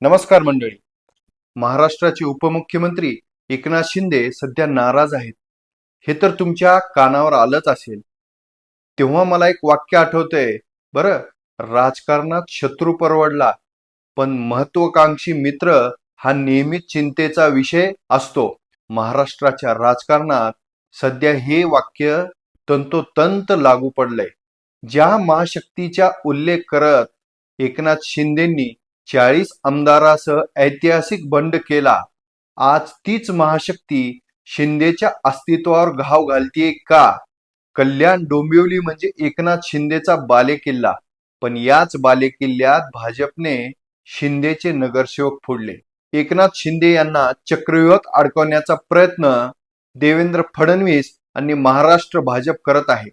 नमस्कार मंडळी. महाराष्ट्राचे उपमुख्यमंत्री एकनाथ शिंदे सध्या नाराज आहेत हे तर तुमच्या कानावर आलंच असेल. तेव्हा मला एक वाक्य आठवतंय बरं. राजकारणात शत्रू परवडला पण महत्वाकांक्षी मित्र हा नेहमीच चिंतेचा विषय असतो. महाराष्ट्राच्या राजकारणात सध्या हे वाक्य तंतोतंत लागू पडलंय. ज्या महाशक्तीचा उल्लेख करत एकनाथ शिंदेंनी 40 आमदारासह ऐतिहासिक बंड केला, आज तीच महाशक्ती शिंदेच्या अस्तित्वावर घाव घालतीये का? कल्याण डोंबिवली म्हणजे एकनाथ शिंदेचा बालेकिल्ला, पण याच बालेकिल्ल्यात भाजपने शिंदेचे नगरसेवक फोडले. एकनाथ शिंदे यांना चक्रव्यूहात अडकवण्याचा प्रयत्न देवेंद्र फडणवीस आणि महाराष्ट्र भाजप करत आहे.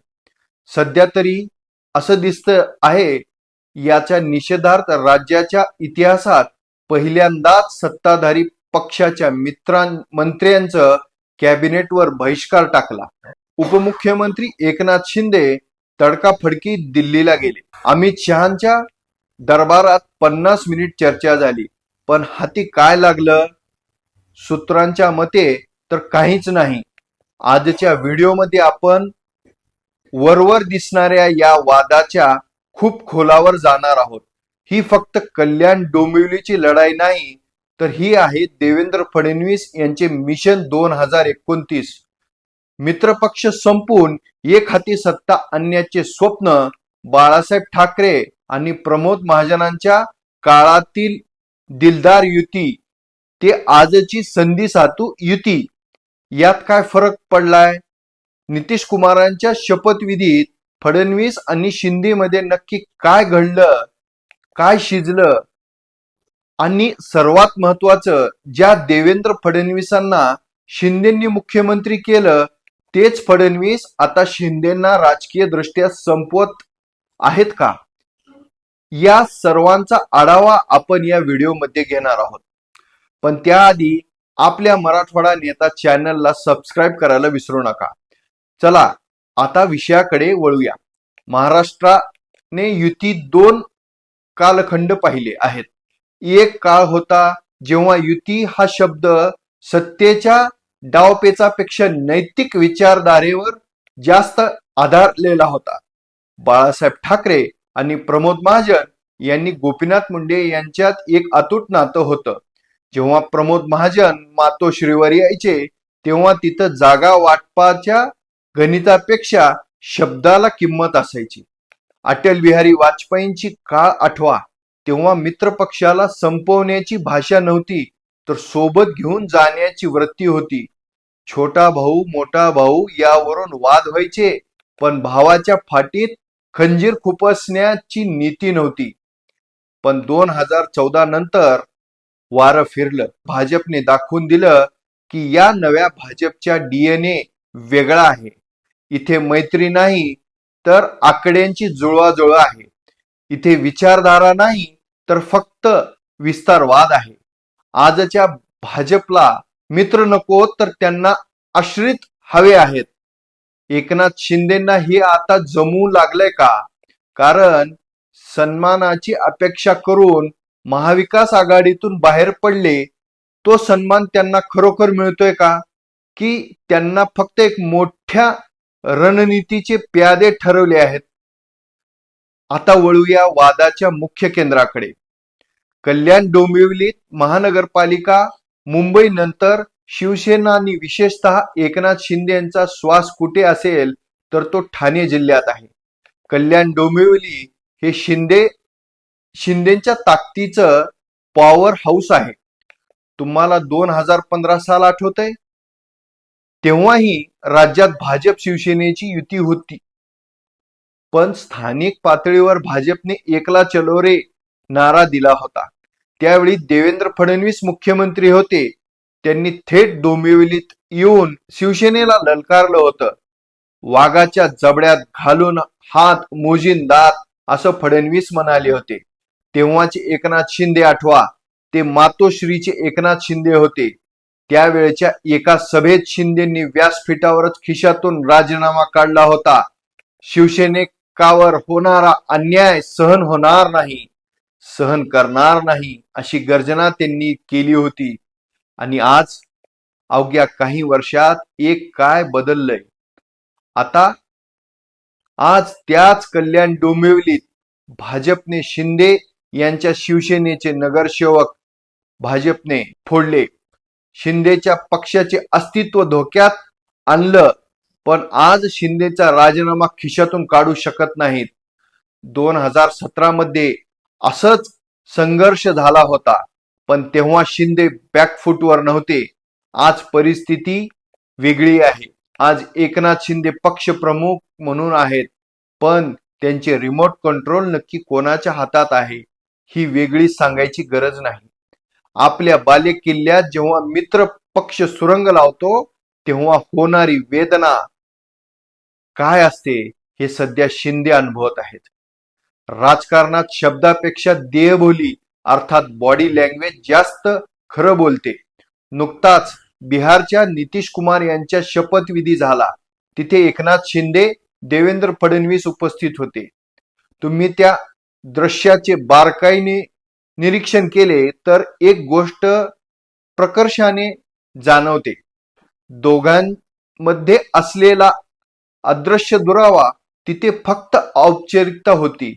सध्या तरी असं दिसतं आहे याच्या निषेधार्थ राज्याच्या इतिहासात पहिल्यांदाच सत्ताधारी पक्षाच्या मंत्र्यांचं कॅबिनेटवर बहिष्कार टाकला. उपमुख्यमंत्री एकनाथ शिंदे तडकाफडकी दिल्लीला गेले. अमित शहांच्या दरबारात 50 मिनिट चर्चा झाली, पण हाती काय लागलं? सूत्रांच्या मते तर काहीच नाही. आजच्या व्हिडिओमध्ये आपण वरवर दिसणाऱ्या या वादाच्या खूप खोलावर जाणार आहोत. ही फक्त कल्याण डोंबिवलीची लढाई नाही, तर ही आहे देवेंद्र फडणवीस यांचे मिशन 2029. मित्रपक्ष संपून एक हाती सत्ता आणण्याचे स्वप्न बाळासाहेब ठाकरे आणि प्रमोद महाजनांच्या काळातील दिलदार युती ते आजची संधी सातू युती, यात काय फरक पडलाय? नितीश कुमारांच्या शपथविधीत फडणवीस आणि शिंदे मध्ये नक्की काय घडलं, काय शिजलं? आणि सर्वात महत्वाचं, ज्या देवेंद्र फडणवीसांना शिंदेंनी मुख्यमंत्री केलं, तेच फडणवीस आता शिंदेंना राजकीय दृष्ट्या संपवत आहेत का? या सर्वांचा आढावा आपण या व्हिडिओमध्ये घेणार आहोत. पण त्याआधी आपल्या मराठवाडा नेता चॅनलला सबस्क्राईब करायला विसरू नका. चला आता विषयाकडे वळूया. महाराष्ट्राने युती 2 कालखंड पाहिले आहेत. एक काळ होता जेव्हा युती हा शब्द सत्तेच्या डावपेचापेक्षा नैतिक विचारधारेवर जास्त आधारलेला होता. बाळासाहेब ठाकरे आणि प्रमोद महाजन यांनी गोपीनाथ मुंडे यांच्यात एक अतूट नातं होतं. जेव्हा प्रमोद महाजन मातोश्रीवर यायचे तेव्हा तिथं जागा वाटपाच्या गणितापेक्षा शब्दाला किंमत असायची. अटल बिहारी वाजपेयींची काळ आठवा. तेव्हा मित्रपक्षाला संपवण्याची भाषा नव्हती, तर सोबत घेऊन जाण्याची वृत्ती होती. छोटा भाऊ मोठा भाऊ यावरून वाद व्हायचे, पण भावाच्या फाटीत खंजीर खुपसण्याची नीती नव्हती. पण 2014 नंतर वारं फिरलं. भाजपने दाखवून दिलं की या नव्या भाजपच्या DNA वेगळा आहे. इथे मैत्री नाही तर आकड्यांची जुळवाजुळव आहे. इथे विचारधारा नाही तर फक्त विस्तारवाद आहे. आजच्या भाजपला मित्र नको, तर त्यांना आश्रित हवे आहेत. एकनाथ शिंदेंना हे आता जमू लागलंय का? कारण सन्मानाची अपेक्षा करून महाविकास आघाडीतून बाहेर पडले. तो सन्मान त्यांना खरोखर मिळतोय का, की त्यांना फक्त एक मोठ्या रणनीतीचे प्यादे ठरवले आहेत? आता वळूया वादाच्या मुख्य केंद्राकडे. कल्याण डोंबिवलीत महानगरपालिका, मुंबई नंतर शिवसेना आणि विशेषतः एकनाथ शिंदे यांचा श्वास कुठे असेल तर तो ठाणे जिल्ह्यात आहे. कल्याण डोंबिवली हे शिंदेच्या ताकदीचं पॉवर हाऊस आहे. तुम्हाला 2015 साल आठवतंय? तेव्हाही राज्यात भाजप शिवसेनेची युती होती, पण स्थानिक पातळीवर भाजपने एकला चलो रे नारा दिला होता. त्यावेळी देवेंद्र फडणवीस मुख्यमंत्री होते. त्यांनी थेट डोंबिवलीत येऊन शिवसेनेला ललकारलं होतं. वाघाच्या जबड्यात घालून हात मोजीन दात, असं फडणवीस म्हणाले होते. तेव्हाचे एकनाथ शिंदे आठवा. ते मातोश्रीचे एकनाथ शिंदे होते. त्यावेळेच्या एका सभेत शिंदेंनी व्यासपीठावरच खिशातून राजीनामा काढला होता. शिवसैनिकावर होणारा अन्याय सहन होणार नाही. सहन करणार नाही अशी गर्जना त्यांनी केली होती. आणि आज अवघ्या काही वर्षात एक काय बदललंय. आता आज त्याच कल्याण डोंबिवलीत भाजपने शिंदे यांच्या शिवसेनेचे नगरसेवक भाजपने फोडले. शिंदेच्या पक्षाचे अस्तित्व धोक्यात आणलं. पण आज शिंदेचा राजीनामा खिशातून काढू शकत नाहीत. 2017 मध्ये असंच संघर्ष झाला होता, पण तेव्हा शिंदे बॅकफूटवर नव्हते. आज परिस्थिती वेगळी आहे. आज एकनाथ शिंदे पक्षप्रमुख म्हणून आहेत, पण त्यांचे रिमोट कंट्रोल नक्की कोणाच्या हातात आहे ही वेगळी सांगायची गरज नाही. आपल्या बालेकिल्ल्यात जेव्हा मित्र पक्ष सुरंग लावतो तेव्हा होणारी वेदना काय असते हे सध्या शिंदे अनुभवत आहेत. राजकारणात शब्दापेक्षा देहबोली अर्थात बॉडी लँग्वेज जास्त खरं बोलते. नुकताच बिहारच्या नितीश कुमार यांच्या शपथविधी झाला. तिथे एकनाथ शिंदे, देवेंद्र फडणवीस उपस्थित होते. तुम्ही त्या दृश्याचे बारकाईने निरीक्षण केले तर एक गोष्ट प्रकर्षाने जाणवते. दोघांमध्ये असलेला अदृश्य दुरावा तिथे फक्त औपचारिकता होती.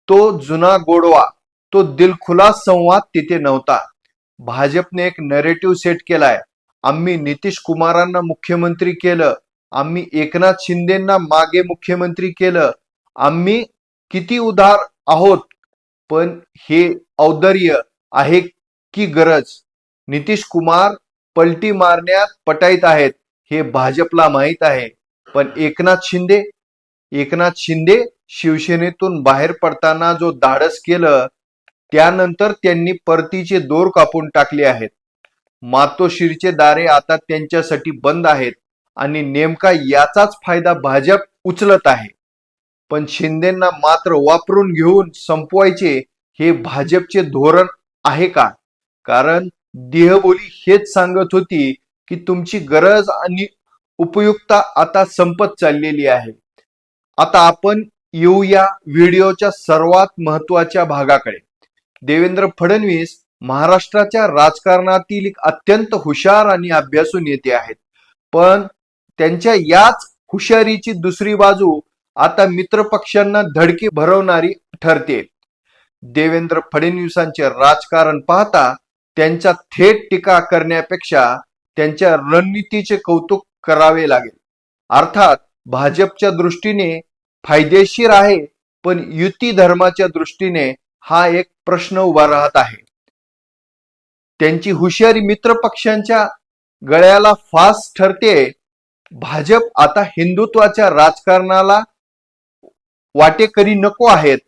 तो जुना गोडवा, तो दिलखुलास संवाद तिथे नव्हता. भाजपने एक नरेटिव्ह सेट केलाय. आम्ही नितीश कुमारांना मुख्यमंत्री केलं, आम्ही एकनाथ शिंदेंना मागे मुख्यमंत्री केलं, आम्ही किती उदार आहोत. पण हे औदार्य आहे की गरज? नितीश कुमार पलटी मारण्यात पटाईत आहेत हे भाजपला माहीत आहे. पण एकनाथ शिंदे शिवसेनेतून बाहेर पडताना जो धाडस केलं त्यानंतर त्यांनी परतीचे दोर कापून टाकले आहेत. मातोश्रीचे दारे आता त्यांच्यासाठी बंद आहेत आणि नेमका याचाच फायदा भाजप उचलत आहे. पण शिंदेंना मात्र वापरून घेऊन संपवायचे हे भाजपचे धोरण आहे का? कारण देहबोली हेच सांगत होती की तुमची गरज आणि उपयुक्तता आता संपत चाललेली आहे. आता आपण येऊया व्हिडिओच्या सर्वात महत्वाच्या भागाकडे. देवेंद्र फडणवीस महाराष्ट्राच्या राजकारणातील एक अत्यंत हुशार आणि अभ्यासू नेते आहेत. पण त्यांच्या याच हुशारीची दुसरी बाजू आता मित्रपक्षांना धडकी भरवणारी ठरते. देवेंद्र फडणवीसांचे राजकारण पाहता त्यांच्या थेट टीका करण्यापेक्षा त्यांच्या रणनीतीचे कौतुक करावे लागेल. अर्थात भाजपच्या दृष्टीने फायदेशीर आहे, पण युती धर्माच्या दृष्टीने हा एक प्रश्न उभा राहत आहे. त्यांची हुशारी मित्रपक्षांच्या गळ्याला फास ठरते. भाजप आता हिंदुत्वाच्या राजकारणाला वाटेकरी नको आहेत.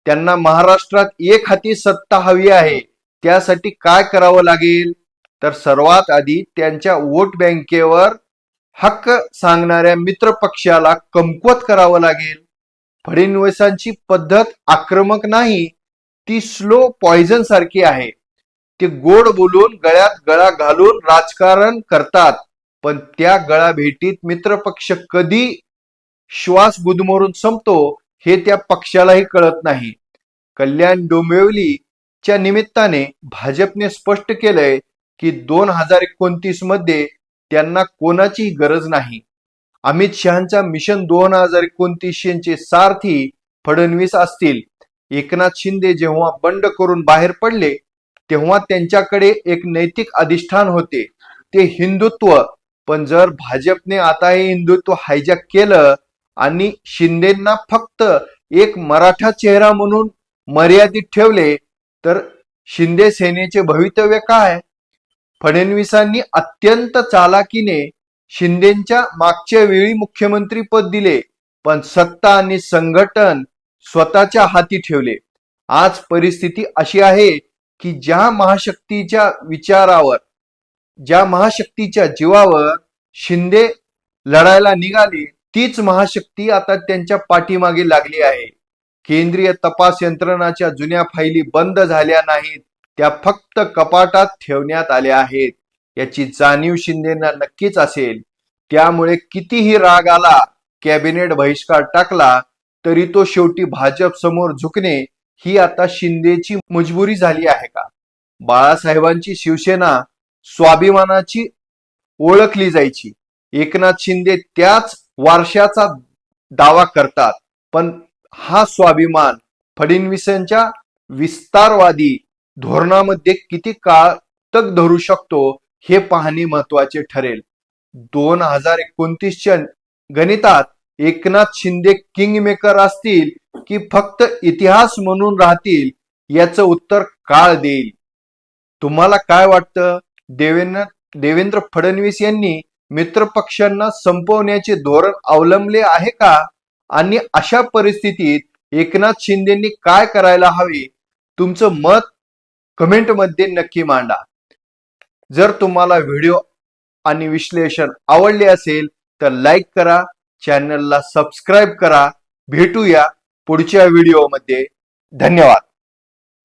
त्यांना महाराष्ट्रात एक हाती सत्ता हवी आहे. त्यासाठी काय करावं लागेल? तर सर्वात आधी त्यांच्या वोट बँकेवर हक्क सांगणाऱ्या मित्रपक्षाला कमकुवत करावं लागेल. फडणवीसांची पद्धत आक्रमक नाही, ती स्लो पॉइझन सारखी आहे. ते गोड बोलून गळ्यात गळा घालून राजकारण करतात, पण त्या गळा भेटीत मित्रपक्ष कधी श्वास गुदमरून संपतो हे त्या पक्षालाही कळत नाही. कल्याण डोंबिवलीच्या निमित्ताने भाजपने स्पष्ट केलंय की 2029 मध्ये त्यांना कोणाची गरज नाही. अमित शहांच्या मिशन 2029 चे सारथी फडणवीस असतील. एकनाथ शिंदे जेव्हा बंड करून बाहेर पडले तेव्हा त्यांच्याकडे एक नैतिक अधिष्ठान होते, ते हिंदुत्व. पण जर भाजपने आता हे हिंदुत्व हायजॅक केलं आणि शिंदेंना फक्त एक मराठा चेहरा म्हणून मर्यादित ठेवले तर शिंदे सेनेचे भवितव्य काय? फडणवीसांनी अत्यंत चालाकीने शिंदेच्या मागच्या वेळी मुख्यमंत्री पद दिले, पण सत्ता आणि संघटन स्वतःच्या हाती ठेवले. आज परिस्थिती अशी आहे की ज्या महाशक्तीच्या जीवावर शिंदे लढायला निघाली तीच महाशक्ती आता त्यांच्या पाठीमागे लागली आहे. केंद्रीय तपास यंत्रणाच्या जुन्या फायली बंद झाल्या नाहीत, त्या फक्त कपाटात ठेवण्यात आल्या आहेत. याची जाणीव शिंदेना नक्कीच असेल. त्यामुळे कितीही राग आला, कॅबिनेट बहिष्कार टाकला तरी तो शेवटी भाजप समोर झुकणे ही आता शिंदेची मजबुरी झाली आहे का? बाळासाहेबांची शिवसेना स्वाभिमानाची ओळखली जायची. एकनाथ शिंदे त्याच वारशाचा दावा करतात, पण हा स्वाभिमान फडणवीसांच्या विस्तारवादी धोरणामध्ये किती काळ तक धरू शकतो हे पाहणे महत्वाचे ठरेल. 2029च्या गणितात एकनाथ शिंदे किंग मेकर असतील की फक्त इतिहास म्हणून राहतील याचं उत्तर काळ देईल. तुम्हाला काय वाटतं? देवेंद्र फडणवीस यांनी मित्रपक्षांना संपवण्याचे धोरण अवलंबले आहे का? आणि अशा परिस्थितीत एकनाथ शिंदेंनी काय करायला हवे? तुमचं मत कमेंटमध्ये नक्की मांडा. जर तुम्हाला व्हिडिओ आणि विश्लेषण आवडले असेल तर लाईक करा, चॅनलला सबस्क्राईब करा. भेटूया पुढच्या व्हिडिओमध्ये. धन्यवाद.